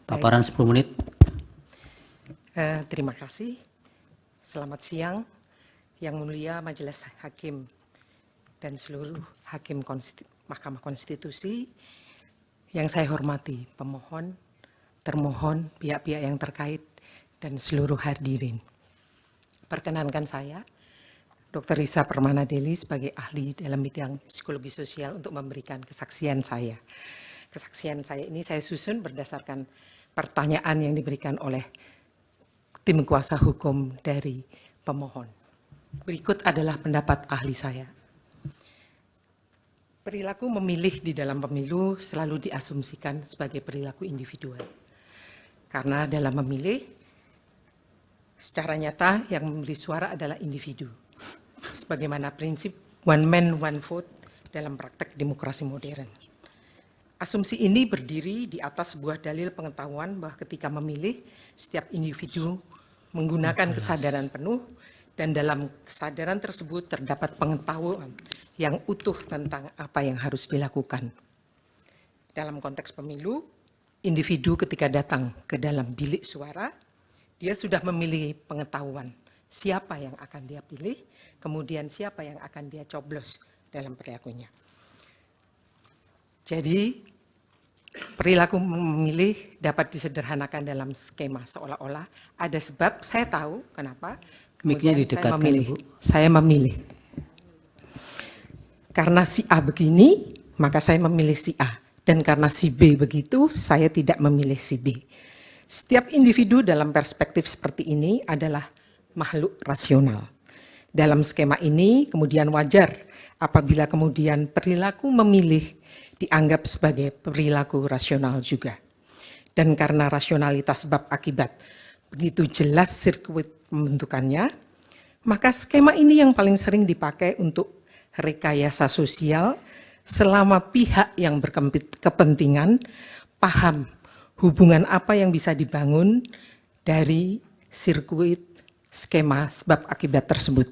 Paparan 10 menit. Terima kasih. Selamat siang, Yang Mulia Majelis Hakim dan seluruh Hakim Mahkamah Konstitusi. Yang saya hormati pemohon, termohon, pihak-pihak yang terkait, dan seluruh hadirin. Perkenankan saya, Dr. Risa Permana Deli sebagai ahli dalam bidang psikologi sosial untuk memberikan kesaksian saya. Kesaksian saya ini saya susun berdasarkan pertanyaan yang diberikan oleh tim kuasa hukum dari pemohon. Berikut adalah pendapat ahli saya. Perilaku memilih di dalam pemilu selalu diasumsikan sebagai perilaku individual. Karena dalam memilih, secara nyata yang memberi suara adalah individu. Sebagaimana prinsip one man, one vote dalam praktek demokrasi modern. Asumsi ini berdiri di atas sebuah dalil pengetahuan bahwa ketika memilih, setiap individu menggunakan kesadaran penuh dan dalam kesadaran tersebut terdapat pengetahuan yang utuh tentang apa yang harus dilakukan. Dalam konteks pemilu, individu ketika datang ke dalam bilik suara, dia sudah memilih pengetahuan siapa yang akan dia pilih, kemudian siapa yang akan dia coblos dalam perilakunya. Jadi, perilaku memilih dapat disederhanakan dalam skema seolah-olah ada sebab, saya tahu kenapa, kemudian saya memilih. Saya memilih. Karena si A begini, maka saya memilih si A. Dan karena si B begitu, saya tidak memilih si B. Setiap individu dalam perspektif seperti ini adalah makhluk rasional. Dalam skema ini kemudian wajar apabila kemudian perilaku memilih dianggap sebagai perilaku rasional juga. Dan karena rasionalitas sebab akibat begitu jelas sirkuit pembentukannya, maka skema ini yang paling sering dipakai untuk rekayasa sosial selama pihak yang berkepentingan paham hubungan apa yang bisa dibangun dari sirkuit skema sebab akibat tersebut.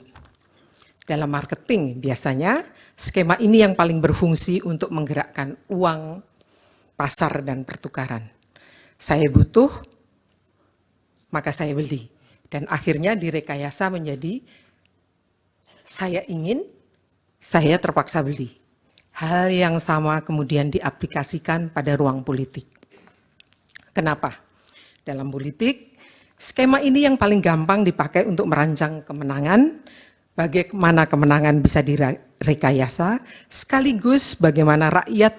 Dalam marketing biasanya skema ini yang paling berfungsi untuk menggerakkan uang, pasar, dan pertukaran. Saya butuh, maka saya beli. Dan akhirnya direkayasa menjadi saya ingin, saya terpaksa beli. Hal yang sama kemudian diaplikasikan pada ruang politik. Kenapa? Dalam politik, skema ini yang paling gampang dipakai untuk merancang kemenangan, bagaimana kemenangan bisa direkayasa, sekaligus bagaimana rakyat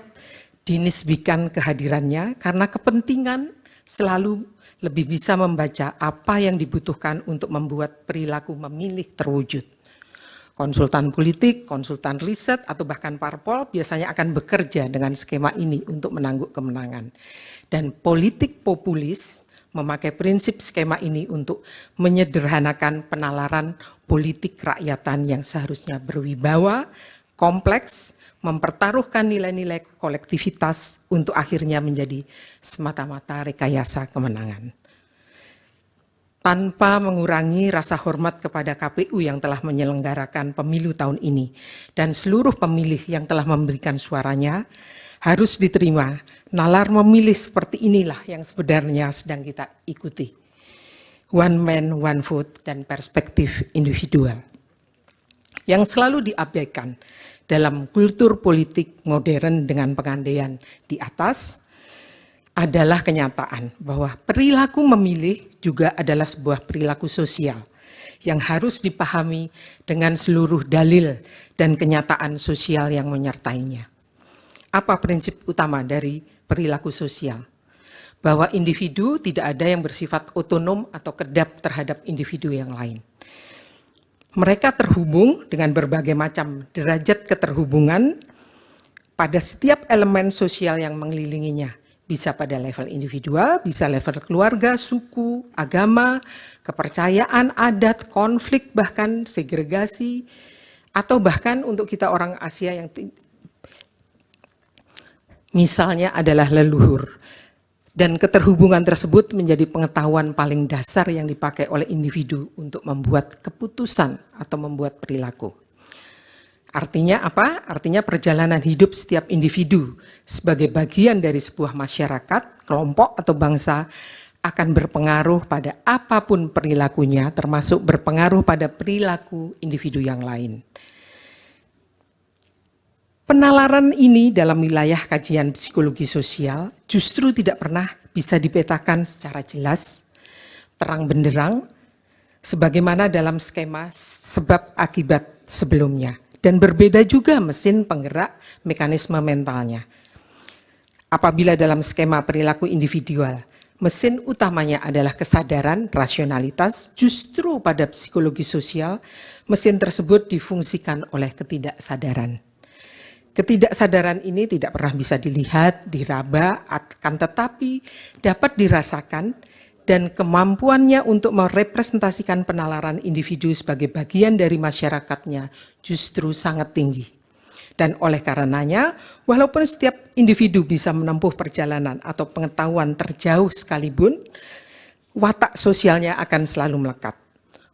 dinisbikan kehadirannya, karena kepentingan selalu lebih bisa membaca apa yang dibutuhkan untuk membuat perilaku memilih terwujud. Konsultan politik, konsultan riset, atau bahkan parpol biasanya akan bekerja dengan skema ini untuk menangguk kemenangan. Dan politik populis memakai prinsip skema ini untuk menyederhanakan penalaran politik rakyatan yang seharusnya berwibawa, kompleks, mempertaruhkan nilai-nilai kolektivitas untuk akhirnya menjadi semata-mata rekayasa kemenangan. Tanpa mengurangi rasa hormat kepada KPU yang telah menyelenggarakan pemilu tahun ini dan seluruh pemilih yang telah memberikan suaranya, harus diterima nalar memilih seperti inilah yang sebenarnya sedang kita ikuti. One man, one vote, dan perspektif individual. Yang selalu diabaikan dalam kultur politik modern dengan pengandaian di atas adalah kenyataan bahwa perilaku memilih juga adalah sebuah perilaku sosial yang harus dipahami dengan seluruh dalil dan kenyataan sosial yang menyertainya. Apa prinsip utama dari perilaku sosial? Bahwa individu tidak ada yang bersifat otonom atau kedap terhadap individu yang lain. Mereka terhubung dengan berbagai macam derajat keterhubungan pada setiap elemen sosial yang mengelilinginya. Bisa pada level individual, bisa level keluarga, suku, agama, kepercayaan, adat, konflik, bahkan segregasi, atau bahkan untuk kita orang Asia yang misalnya adalah leluhur. Dan keterhubungan tersebut menjadi pengetahuan paling dasar yang dipakai oleh individu untuk membuat keputusan atau membuat perilaku. Artinya apa? Artinya perjalanan hidup setiap individu sebagai bagian dari sebuah masyarakat kelompok atau bangsa akan berpengaruh pada apapun perilakunya, termasuk berpengaruh pada perilaku individu yang lain. Penalaran ini dalam wilayah kajian psikologi sosial justru tidak pernah bisa dipetakan secara jelas, terang benderang, sebagaimana dalam skema sebab akibat sebelumnya. Dan berbeda juga mesin penggerak mekanisme mentalnya. Apabila dalam skema perilaku individual, mesin utamanya adalah kesadaran, rasionalitas, justru pada psikologi sosial, mesin tersebut difungsikan oleh ketidaksadaran. Ketidaksadaran ini tidak pernah bisa dilihat, diraba, akan tetapi dapat dirasakan, dan kemampuannya untuk merepresentasikan penalaran individu sebagai bagian dari masyarakatnya justru sangat tinggi. Dan oleh karenanya, walaupun setiap individu bisa menempuh perjalanan atau pengetahuan terjauh sekalipun, watak sosialnya akan selalu melekat.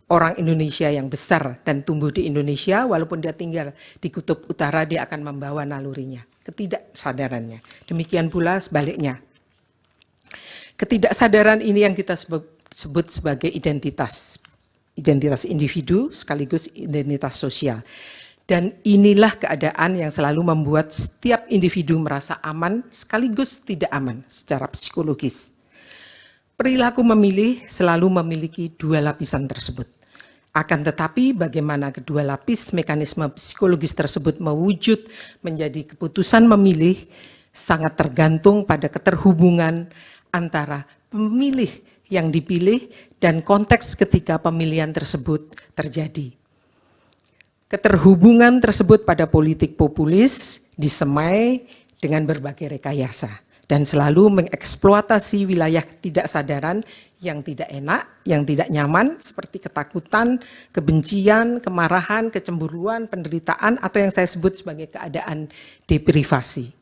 Orang Indonesia yang besar dan tumbuh di Indonesia, walaupun dia tinggal di Kutub Utara, dia akan membawa nalurinya, ketidaksadarannya. Demikian pula sebaliknya. Ketidaksadaran ini yang kita sebut sebagai identitas individu sekaligus identitas sosial. Dan inilah keadaan yang selalu membuat setiap individu merasa aman sekaligus tidak aman secara psikologis. Perilaku memilih selalu memiliki dua lapisan tersebut. Akan tetapi bagaimana kedua lapis mekanisme psikologis tersebut mewujud menjadi keputusan memilih sangat tergantung pada keterhubungan antara pemilih yang dipilih dan konteks ketika pemilihan tersebut terjadi. Keterhubungan tersebut pada politik populis disemai dengan berbagai rekayasa dan selalu mengeksploitasi wilayah ketidaksadaran yang tidak enak, yang tidak nyaman, seperti ketakutan, kebencian, kemarahan, kecemburuan, penderitaan, atau yang saya sebut sebagai keadaan deprivasi.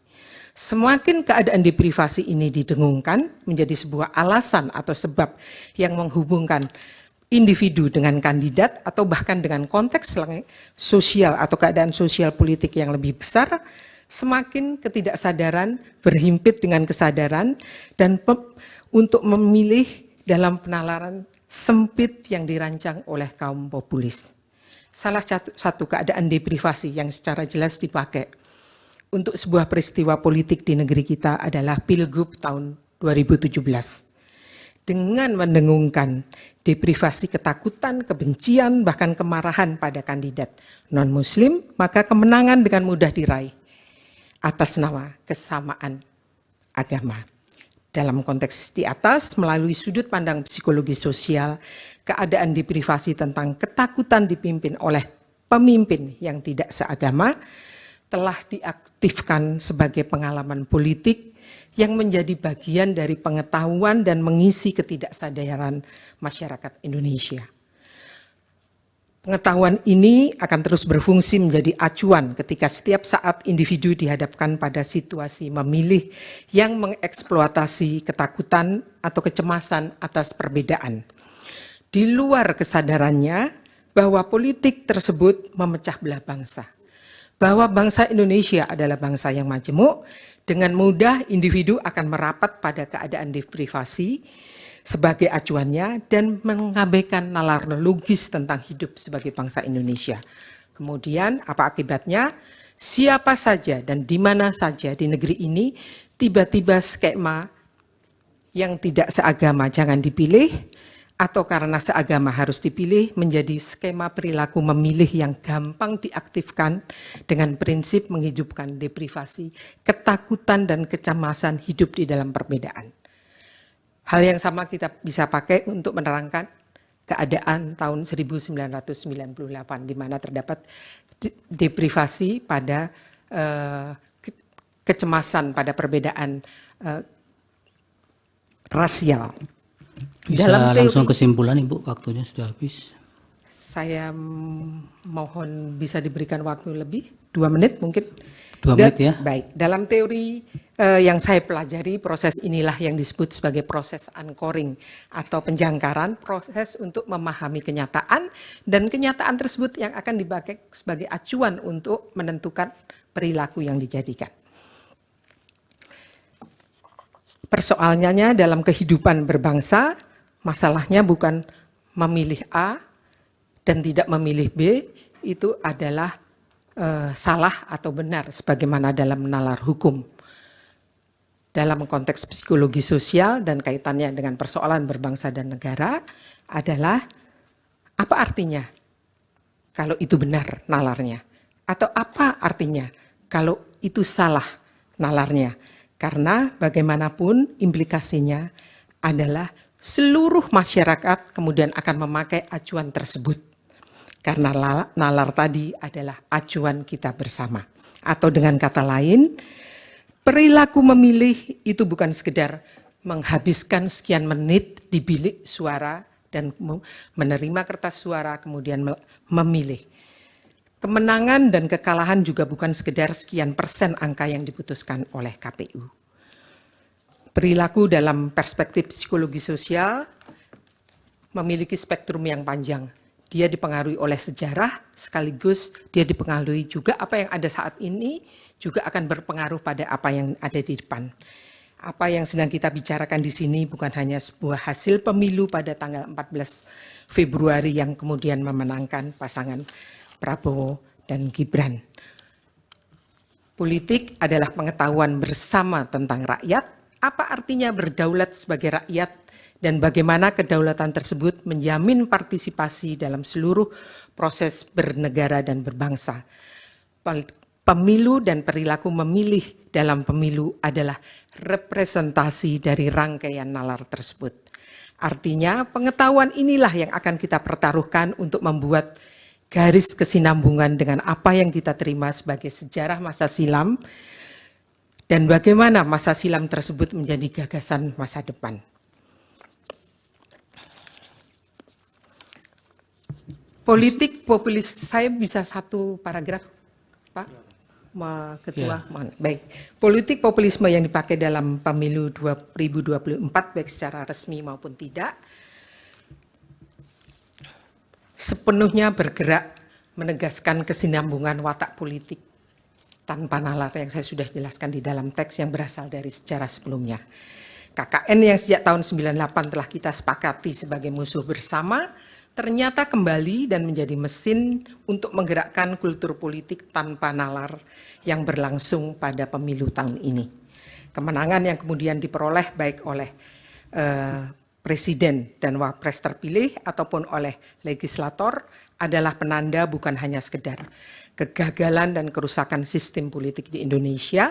Semakin keadaan deprivasi ini didengungkan menjadi sebuah alasan atau sebab yang menghubungkan individu dengan kandidat atau bahkan dengan konteks sosial atau keadaan sosial politik yang lebih besar, semakin ketidaksadaran berhimpit dengan kesadaran dan untuk memilih dalam penalaran sempit yang dirancang oleh kaum populis. Salah satu keadaan deprivasi yang secara jelas dipakai untuk sebuah peristiwa politik di negeri kita adalah Pilgub tahun 2017. Dengan mendengungkan deprivasi ketakutan, kebencian, bahkan kemarahan pada kandidat non-muslim, maka kemenangan dengan mudah diraih atas nama kesamaan agama. Dalam konteks di atas, melalui sudut pandang psikologi sosial, keadaan deprivasi tentang ketakutan dipimpin oleh pemimpin yang tidak seagama telah diaktifkan sebagai pengalaman politik yang menjadi bagian dari pengetahuan dan mengisi ketidaksadaran masyarakat Indonesia. Pengetahuan ini akan terus berfungsi menjadi acuan ketika setiap saat individu dihadapkan pada situasi memilih yang mengeksploitasi ketakutan atau kecemasan atas perbedaan. Di luar kesadarannya bahwa politik tersebut memecah belah bangsa. Bahwa bangsa Indonesia adalah bangsa yang majemuk, dengan mudah individu akan merapat pada keadaan deprivasi sebagai acuannya dan mengabaikan nalar logis tentang hidup sebagai bangsa Indonesia. Kemudian apa akibatnya? Siapa saja dan di mana saja di negeri ini tiba-tiba skema yang tidak seagama jangan dipilih, atau karena seagama harus dipilih menjadi skema perilaku memilih yang gampang diaktifkan dengan prinsip menghidupkan deprivasi, ketakutan dan kecemasan hidup di dalam perbedaan. Hal yang sama kita bisa pakai untuk menerangkan keadaan tahun 1998 di mana terdapat deprivasi pada kecemasan pada perbedaan rasial. Bisa dalam teori, langsung kesimpulan Ibu, waktunya sudah habis. Saya mohon bisa diberikan waktu lebih, 2 menit mungkin. 2 menit ya. Baik, dalam teori yang saya pelajari, proses inilah yang disebut sebagai proses anchoring atau penjangkaran, proses untuk memahami kenyataan, dan kenyataan tersebut yang akan dipakai sebagai acuan untuk menentukan perilaku yang dijadikan. Persoalannya dalam kehidupan berbangsa, masalahnya bukan memilih A dan tidak memilih B, itu adalah salah atau benar sebagaimana dalam nalar hukum. Dalam konteks psikologi sosial dan kaitannya dengan persoalan berbangsa dan negara adalah apa artinya kalau itu benar nalarnya? Atau apa artinya kalau itu salah nalarnya? Karena bagaimanapun implikasinya adalah seluruh masyarakat kemudian akan memakai acuan tersebut. Karena nalar tadi adalah acuan kita bersama. Atau dengan kata lain, perilaku memilih itu bukan sekedar menghabiskan sekian menit di bilik suara dan menerima kertas suara kemudian memilih. Kemenangan dan kekalahan juga bukan sekedar sekian persen angka yang diputuskan oleh KPU. Perilaku dalam perspektif psikologi sosial memiliki spektrum yang panjang. Dia dipengaruhi oleh sejarah, sekaligus dia dipengaruhi juga apa yang ada saat ini, juga akan berpengaruh pada apa yang ada di depan. Apa yang sedang kita bicarakan di sini bukan hanya sebuah hasil pemilu pada tanggal 14 Februari yang kemudian memenangkan pasangan Prabowo dan Gibran. Politik adalah pengetahuan bersama tentang rakyat, apa artinya berdaulat sebagai rakyat, dan bagaimana kedaulatan tersebut menjamin partisipasi dalam seluruh proses bernegara dan berbangsa. Pemilu dan perilaku memilih dalam pemilu adalah representasi dari rangkaian nalar tersebut. Artinya pengetahuan inilah yang akan kita pertaruhkan untuk membuat garis kesinambungan dengan apa yang kita terima sebagai sejarah masa silam dan bagaimana masa silam tersebut menjadi gagasan masa depan. Politik populis, saya bisa satu paragraf, Pak? Ketua, ya. Baik. Politik populisme yang dipakai dalam pemilu 2024 baik secara resmi maupun tidak, sepenuhnya bergerak menegaskan kesinambungan watak politik tanpa nalar yang saya sudah jelaskan di dalam teks yang berasal dari sejarah sebelumnya. KKN yang sejak tahun 98 telah kita sepakati sebagai musuh bersama, ternyata kembali dan menjadi mesin untuk menggerakkan kultur politik tanpa nalar yang berlangsung pada pemilu tahun ini. Kemenangan yang kemudian diperoleh baik oleh Presiden dan Wapres terpilih ataupun oleh legislator adalah penanda bukan hanya sekedar kegagalan dan kerusakan sistem politik di Indonesia.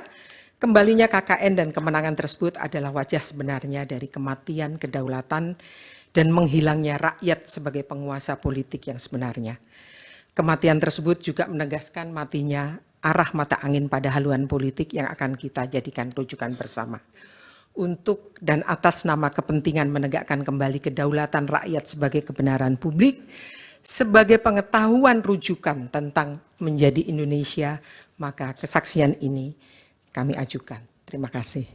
Kembalinya KKN dan kemenangan tersebut adalah wajah sebenarnya dari kematian kedaulatan dan menghilangnya rakyat sebagai penguasa politik yang sebenarnya. Kematian tersebut juga menegaskan matinya arah mata angin pada haluan politik yang akan kita jadikan rujukan bersama. Untuk dan atas nama kepentingan menegakkan kembali kedaulatan rakyat sebagai kebenaran publik, sebagai pengetahuan rujukan tentang menjadi Indonesia, maka kesaksian ini kami ajukan. Terima kasih.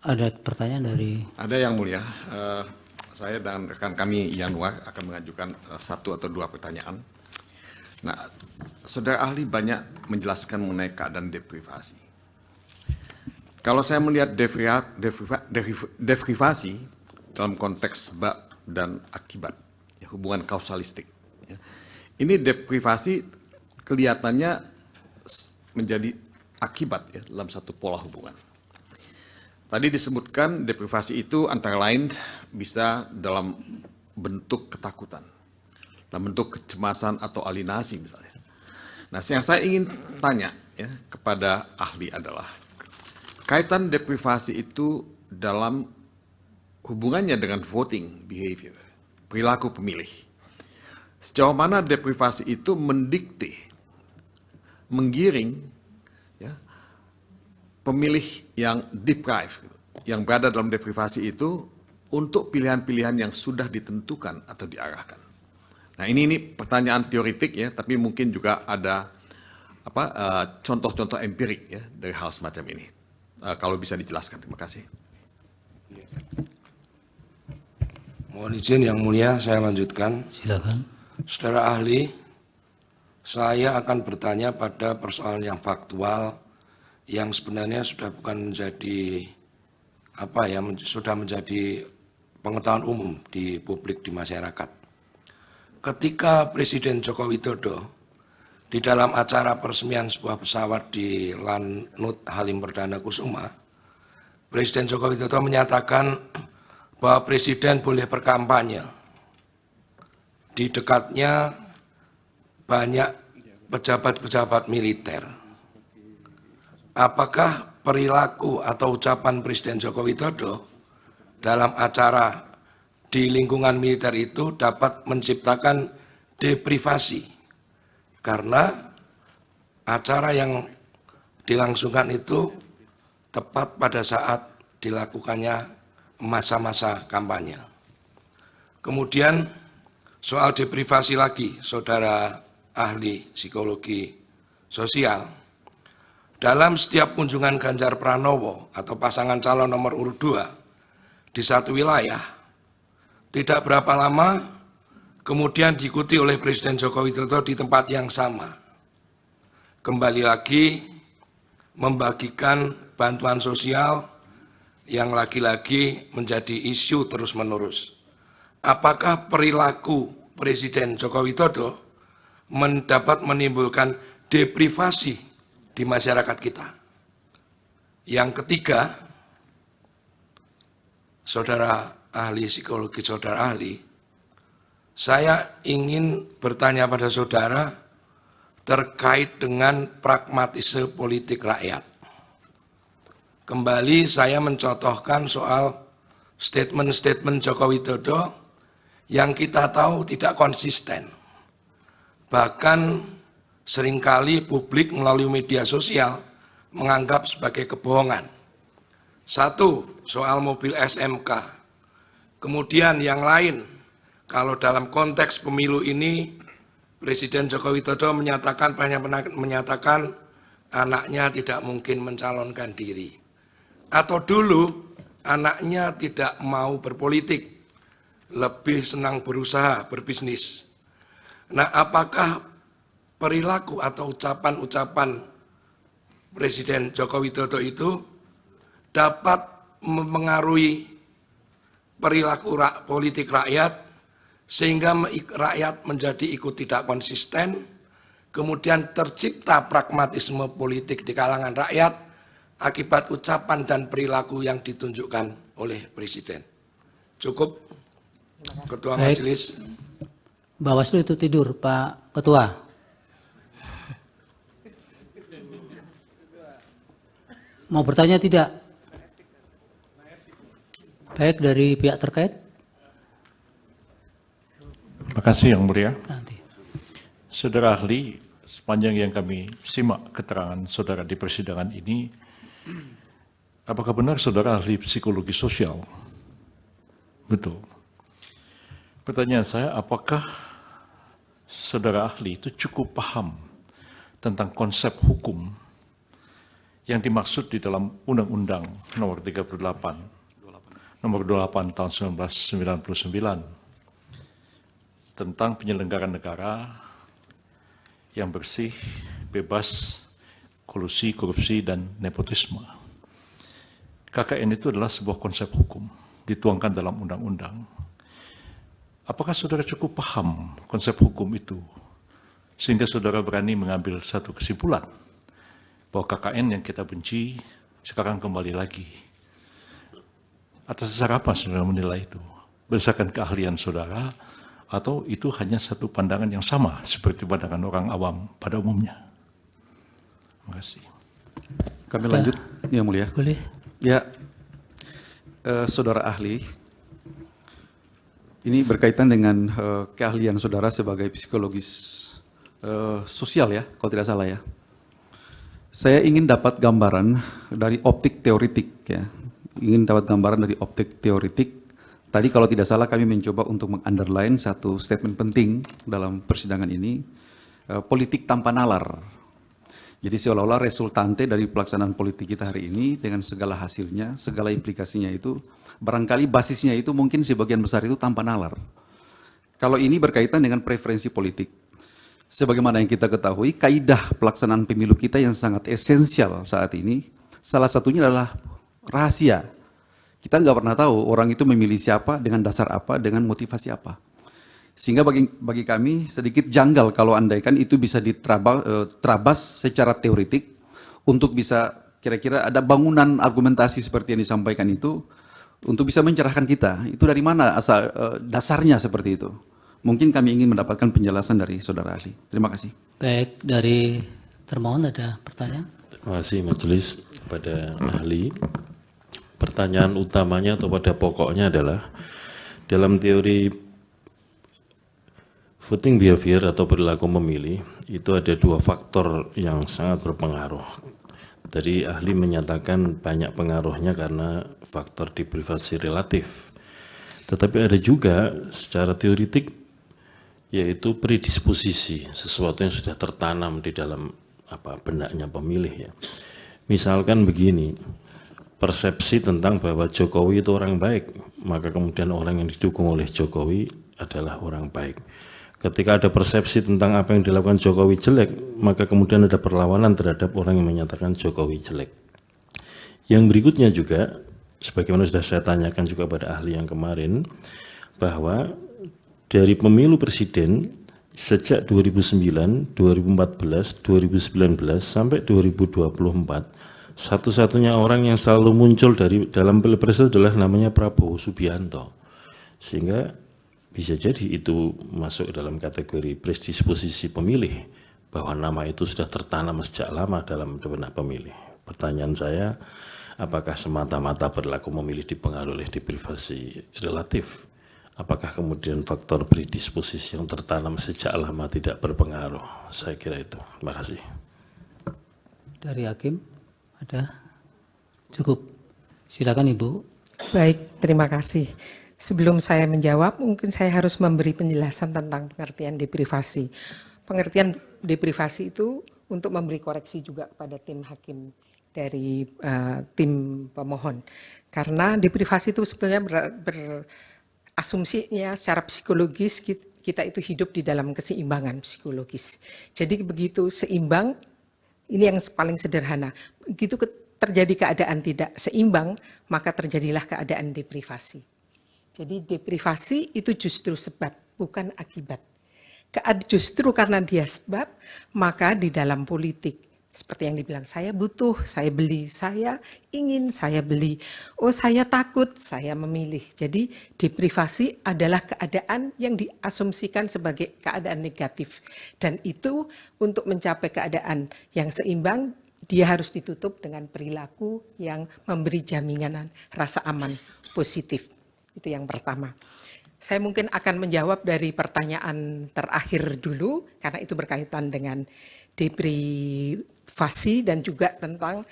Ada pertanyaan dari... Ada yang mulia, saya dan rekan kami Yanwar akan mengajukan satu atau dua pertanyaan. Nah, saudara ahli banyak menjelaskan mengenai keadaan deprivasi. Kalau saya melihat deprivasi dalam konteks sebab dan akibat, ya, hubungan kausalistik, ya. Ini deprivasi kelihatannya menjadi akibat ya, dalam satu pola hubungan. Tadi disebutkan deprivasi itu antara lain bisa dalam bentuk ketakutan, dalam bentuk kecemasan atau alienasi misalnya. Nah, yang saya ingin tanya ya, kepada ahli adalah kaitan deprivasi itu dalam hubungannya dengan voting behavior, perilaku pemilih. Sejauh mana deprivasi itu mendikte, menggiring ya, pemilih yang deprived, yang berada dalam deprivasi itu untuk pilihan-pilihan yang sudah ditentukan atau diarahkan. Nah, ini pertanyaan teoritik ya, tapi mungkin juga ada contoh-contoh empirik ya dari hal semacam ini. Kalau bisa dijelaskan, terima kasih. Mohon izin yang mulia, saya lanjutkan. Silakan. Saudara ahli, saya akan bertanya pada persoalan yang faktual yang sebenarnya sudah bukan menjadi sudah menjadi pengetahuan umum di publik, di masyarakat. Ketika Presiden Joko Widodo di dalam acara peresmian sebuah pesawat di Lanut Halim Perdana Kusuma, Presiden Joko Widodo menyatakan bahwa Presiden boleh berkampanye. Di dekatnya banyak pejabat-pejabat militer. Apakah perilaku atau ucapan Presiden Joko Widodo dalam acara di lingkungan militer itu dapat menciptakan deprivasi? Karena acara yang dilangsungkan itu tepat pada saat dilakukannya masa-masa kampanye. Kemudian soal deprivasi lagi, saudara ahli psikologi sosial. Dalam setiap kunjungan Ganjar Pranowo atau pasangan calon nomor urut 2 di satu wilayah, tidak berapa lama kemudian diikuti oleh Presiden Joko Widodo di tempat yang sama. Kembali lagi membagikan bantuan sosial yang lagi-lagi menjadi isu terus-menerus. Apakah perilaku Presiden Joko Widodo dapat menimbulkan deprivasi di masyarakat kita? Yang ketiga, saudara ahli psikologi, saudara ahli, saya ingin bertanya pada saudara terkait dengan pragmatisme politik rakyat. Kembali saya mencontohkan soal statement-statement Joko Widodo yang kita tahu tidak konsisten. Bahkan seringkali publik melalui media sosial menganggap sebagai kebohongan. Satu, soal mobil SMK. Kemudian yang lain, kalau dalam konteks pemilu ini, Presiden Joko Widodo menyatakan anaknya tidak mungkin mencalonkan diri. Atau dulu anaknya tidak mau berpolitik, lebih senang berusaha, berbisnis. Nah, apakah perilaku atau ucapan-ucapan Presiden Joko Widodo itu dapat mempengaruhi perilaku politik rakyat sehingga rakyat menjadi ikut tidak konsisten, kemudian tercipta pragmatisme politik di kalangan rakyat akibat ucapan dan perilaku yang ditunjukkan oleh Presiden. Cukup, Ketua Baik. Majelis. Bawaslu itu tidur, Pak Ketua. Mau bertanya tidak? Baik, dari pihak terkait. Terima kasih Yang Mulia. Nanti. Saudara ahli, sepanjang yang kami simak keterangan saudara di persidangan ini, apakah benar saudara ahli psikologi sosial? Betul. Pertanyaan saya, apakah saudara ahli itu cukup paham tentang konsep hukum yang dimaksud di dalam Undang-Undang Nomor 38, Nomor 28 tahun 1999 tentang penyelenggaraan negara yang bersih, bebas, kolusi, korupsi, dan nepotisme. KKN itu adalah sebuah konsep hukum, dituangkan dalam undang-undang. Apakah saudara cukup paham konsep hukum itu, sehingga saudara berani mengambil satu kesimpulan, bahwa KKN yang kita benci sekarang kembali lagi? Atas dasar apa saudara menilai itu? Berdasarkan keahlian saudara, atau itu hanya satu pandangan yang sama seperti pandangan orang awam pada umumnya? Terima kasih. Kami lanjut, Yang Mulia. Boleh. Ya, saudara ahli, ini berkaitan dengan keahlian saudara sebagai psikologis sosial ya, kalau tidak salah ya. Saya ingin dapat gambaran dari optik teoritik ya. Ingin dapat gambaran dari optik teoritik. Tadi kalau tidak salah kami mencoba untuk meng-underline satu statement penting dalam persidangan ini, politik tanpa nalar. Jadi seolah-olah resultante dari pelaksanaan politik kita hari ini dengan segala hasilnya, segala implikasinya itu, barangkali basisnya itu mungkin sebagian besar itu tanpa nalar. Kalau ini berkaitan dengan preferensi politik. sebagaimana yang kita ketahui, kaidah pelaksanaan pemilu kita yang sangat esensial saat ini, salah satunya adalah rahasia. Kita nggak pernah tahu orang itu memilih siapa, dengan dasar apa, dengan motivasi apa. Sehingga bagi kami sedikit janggal kalau andaikan itu bisa diterabas secara teoritik untuk bisa kira-kira ada bangunan argumentasi seperti yang disampaikan itu untuk bisa mencerahkan kita. Itu dari mana asal dasarnya seperti itu? Mungkin kami ingin mendapatkan penjelasan dari saudara ahli. Terima kasih. Baik, dari termohon ada pertanyaan? Terima kasih majelis kepada ahli. Pertanyaan utamanya atau pada pokoknya adalah dalam teori voting behavior atau perilaku memilih itu ada dua faktor yang sangat berpengaruh. Tadi ahli menyatakan banyak pengaruhnya karena faktor deprivasi relatif. Tetapi ada juga secara teoritik yaitu predisposisi, sesuatu yang sudah tertanam di dalam benaknya pemilih ya. Misalkan begini, persepsi tentang bahwa Jokowi itu orang baik, maka kemudian orang yang didukung oleh Jokowi adalah orang baik. Ketika ada persepsi tentang apa yang dilakukan Jokowi jelek, maka kemudian ada perlawanan terhadap orang yang menyatakan Jokowi jelek. Yang berikutnya juga, sebagaimana sudah saya tanyakan juga pada ahli yang kemarin, bahwa dari pemilu presiden sejak 2009, 2014, 2019 sampai 2024, satu-satunya orang yang selalu muncul dalam pilpres adalah namanya Prabowo Subianto. Sehingga bisa jadi itu masuk dalam kategori predisposisi pemilih, bahwa nama itu sudah tertanam sejak lama dalam benak pemilih. Pertanyaan saya, apakah semata-mata perilaku memilih dipengaruhi oleh deprivasi relatif? Apakah kemudian faktor predisposisi yang tertanam sejak lama tidak berpengaruh? Saya kira itu. Terima kasih. Dari hakim ada? Cukup. Silakan Ibu. Baik, terima kasih. Sebelum saya menjawab, mungkin saya harus memberi penjelasan tentang pengertian deprivasi. Pengertian deprivasi itu untuk memberi koreksi juga kepada tim hakim dari tim pemohon. Karena deprivasi itu sebetulnya asumsinya secara psikologis kita itu hidup di dalam keseimbangan psikologis. Jadi begitu seimbang, ini yang paling sederhana. Begitu terjadi keadaan tidak seimbang, maka terjadilah keadaan deprivasi. Jadi deprivasi itu justru sebab, bukan akibat. Justru karena dia sebab, maka di dalam politik, seperti yang dibilang, saya butuh, saya beli, saya ingin, saya beli. Oh, saya takut, saya memilih. Jadi deprivasi adalah keadaan yang diasumsikan sebagai keadaan negatif. Dan itu untuk mencapai keadaan yang seimbang, dia harus ditutup dengan perilaku yang memberi jaminan rasa aman positif. Itu yang pertama. Saya mungkin akan menjawab dari pertanyaan terakhir dulu, karena itu berkaitan dengan deprivasi dan juga tentang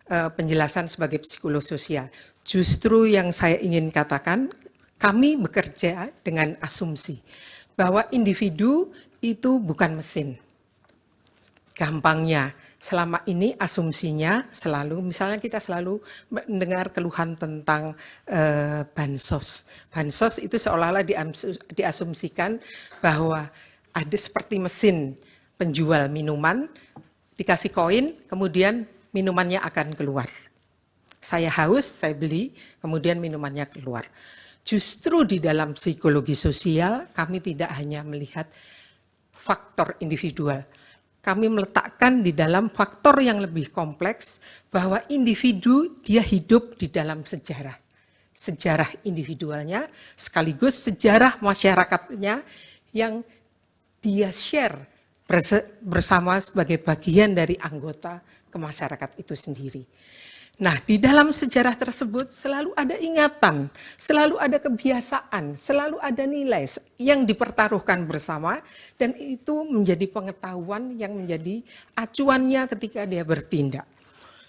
penjelasan sebagai psikolog sosial. Justru yang saya ingin katakan, kami bekerja dengan asumsi bahwa individu itu bukan mesin. Gampangnya, selama ini asumsinya selalu, misalnya kita selalu mendengar keluhan tentang bansos. Bansos itu seolah-olah diasumsikan bahwa ada seperti mesin penjual minuman, dikasih koin, kemudian minumannya akan keluar. Saya haus, saya beli, kemudian minumannya keluar. Justru di dalam psikologi sosial, kami tidak hanya melihat faktor individual, kami meletakkan di dalam faktor yang lebih kompleks bahwa individu dia hidup di dalam sejarah. Sejarah individualnya sekaligus sejarah masyarakatnya yang dia share bersama sebagai bagian dari anggota ke masyarakat itu sendiri. Nah, di dalam sejarah tersebut selalu ada ingatan, selalu ada kebiasaan, selalu ada nilai yang dipertaruhkan bersama, dan itu menjadi pengetahuan yang menjadi acuannya ketika dia bertindak.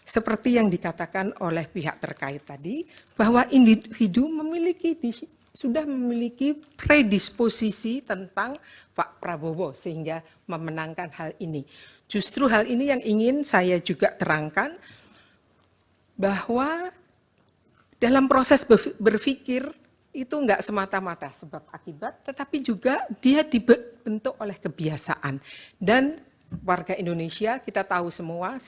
Seperti yang dikatakan oleh pihak terkait tadi, bahwa individu sudah memiliki predisposisi tentang Pak Prabowo sehingga memenangkan hal ini. Justru hal ini yang ingin saya juga terangkan, bahwa dalam proses berpikir itu enggak semata-mata sebab akibat, tetapi juga dia dibentuk oleh kebiasaan. Dan warga Indonesia, kita tahu semua,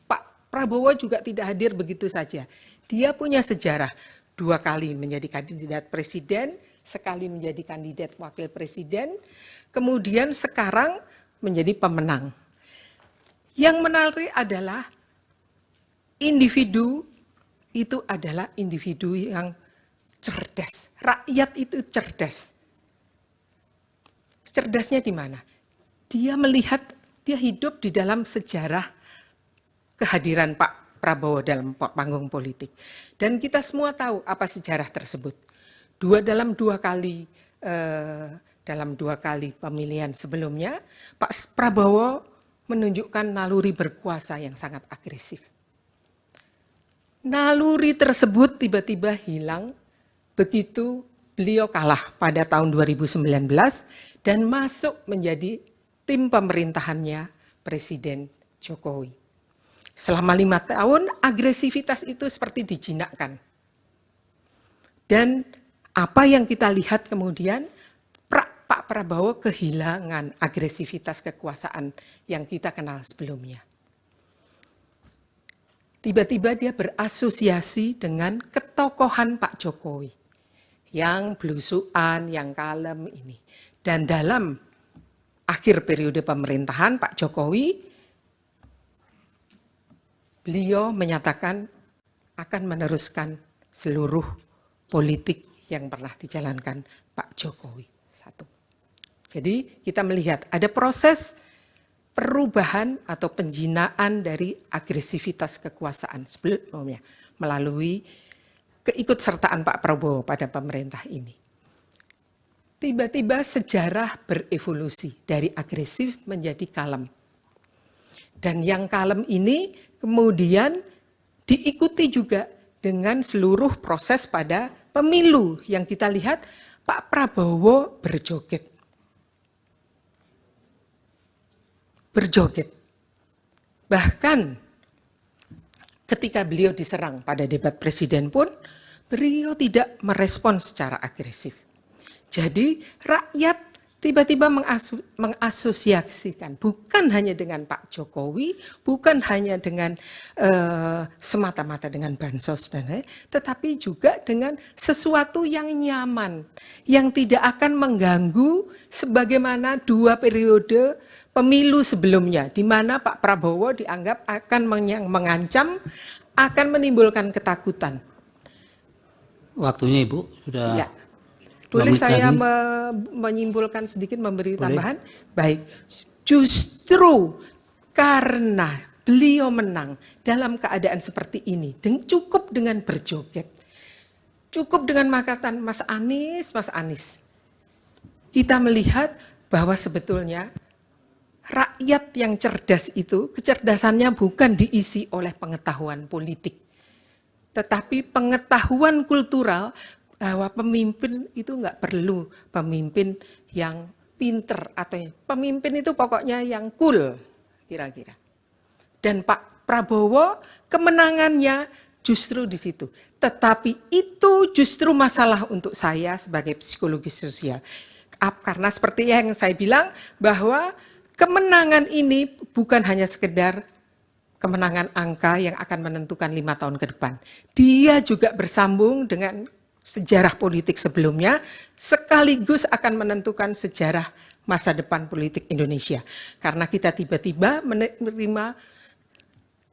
Pak Prabowo juga tidak hadir begitu saja. Dia punya sejarah 2 kali menjadi kandidat presiden, sekali menjadi kandidat wakil presiden, kemudian sekarang menjadi pemenang. Yang menarik adalah individu itu adalah individu yang cerdas. Rakyat itu cerdas. Cerdasnya di mana? Dia melihat, dia hidup di dalam sejarah kehadiran Pak Prabowo dalam panggung politik. Dan kita semua tahu apa sejarah tersebut. Dalam dua kali pemilihan sebelumnya, Pak Prabowo menunjukkan naluri berkuasa yang sangat agresif. Naluri tersebut tiba-tiba hilang begitu beliau kalah pada tahun 2019 dan masuk menjadi tim pemerintahannya Presiden Jokowi. Selama 5 tahun, agresivitas itu seperti dijinakkan. Dan apa yang kita lihat kemudian, Pak Prabowo kehilangan agresivitas kekuasaan yang kita kenal sebelumnya. Tiba-tiba dia berasosiasi dengan ketokohan Pak Jokowi, yang belusuan, yang kalem ini. Dan dalam akhir periode pemerintahan Pak Jokowi, beliau menyatakan akan meneruskan seluruh politik yang pernah dijalankan Pak Jokowi. Jadi kita melihat ada proses perubahan atau penjinaan dari agresivitas kekuasaan sebelumnya melalui keikutsertaan Pak Prabowo pada pemerintah ini. Tiba-tiba sejarah berevolusi dari agresif menjadi kalem. Dan yang kalem ini kemudian diikuti juga dengan seluruh proses pada pemilu yang kita lihat Pak Prabowo berjoget. Bahkan ketika beliau diserang pada debat presiden pun, beliau tidak merespon secara agresif. Jadi rakyat tiba-tiba mengasosiasikan, bukan hanya dengan Pak Jokowi, bukan hanya dengan semata-mata dengan bansos dan lain, tetapi juga dengan sesuatu yang nyaman, yang tidak akan mengganggu sebagaimana 2 periode pemilu sebelumnya, di mana Pak Prabowo dianggap akan mengancam, akan menimbulkan ketakutan. Waktunya Ibu sudah. Ya. Boleh saya menyimpulkan sedikit, memberi tambahan? Baik, justru karena beliau menang dalam keadaan seperti ini, cukup dengan berjoget, cukup dengan makatan Mas Anies, kita melihat bahwa sebetulnya rakyat yang cerdas itu, kecerdasannya bukan diisi oleh pengetahuan politik, tetapi pengetahuan kultural bahwa pemimpin itu enggak perlu pemimpin yang pinter atau pemimpin itu pokoknya yang cool, kira-kira. Dan Pak Prabowo kemenangannya justru di situ. Tetapi itu justru masalah untuk saya sebagai psikologi sosial. Karena seperti yang saya bilang bahwa kemenangan ini bukan hanya sekedar kemenangan angka yang akan menentukan 5 tahun ke depan. Dia juga bersambung dengan sejarah politik sebelumnya, sekaligus akan menentukan sejarah masa depan politik Indonesia. Karena kita tiba-tiba menerima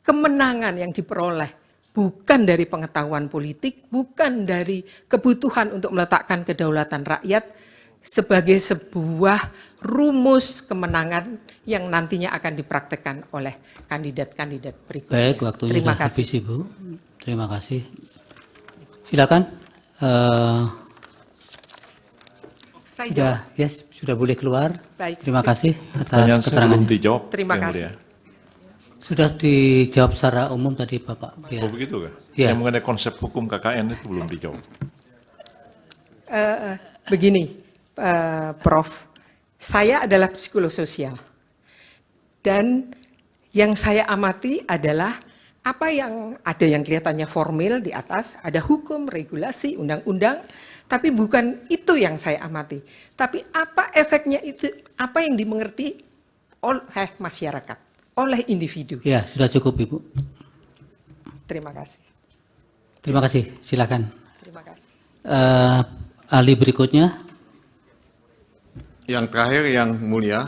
kemenangan yang diperoleh bukan dari pengetahuan politik, bukan dari kebutuhan untuk meletakkan kedaulatan rakyat, sebagai sebuah rumus kemenangan yang nantinya akan dipraktekkan oleh kandidat-kandidat berikutnya. Baik, waktunya Terima sudah kasih. habis Ibu. Terima kasih. Silakan. Saya jawab. Sudah boleh keluar. Baik. Terima kasih atas Pertanyaan saya belum keterangannya. dijawab. Terima Yang kasih. Mulia. Sudah dijawab secara umum tadi Bapak. Ya. Oh begitu kah? Ya. Yang mengenai konsep hukum KKN itu belum dijawab. Begini, Prof, saya adalah psikolog sosial. Dan yang saya amati adalah apa yang ada yang kelihatannya formil di atas, ada hukum, regulasi, undang-undang, tapi bukan itu yang saya amati. Tapi apa efeknya itu, apa yang dimengerti oleh masyarakat, oleh individu. Ya, sudah cukup Ibu. Terima kasih. Terima kasih, silakan. Terima kasih. Ahli berikutnya. Yang terakhir yang mulia,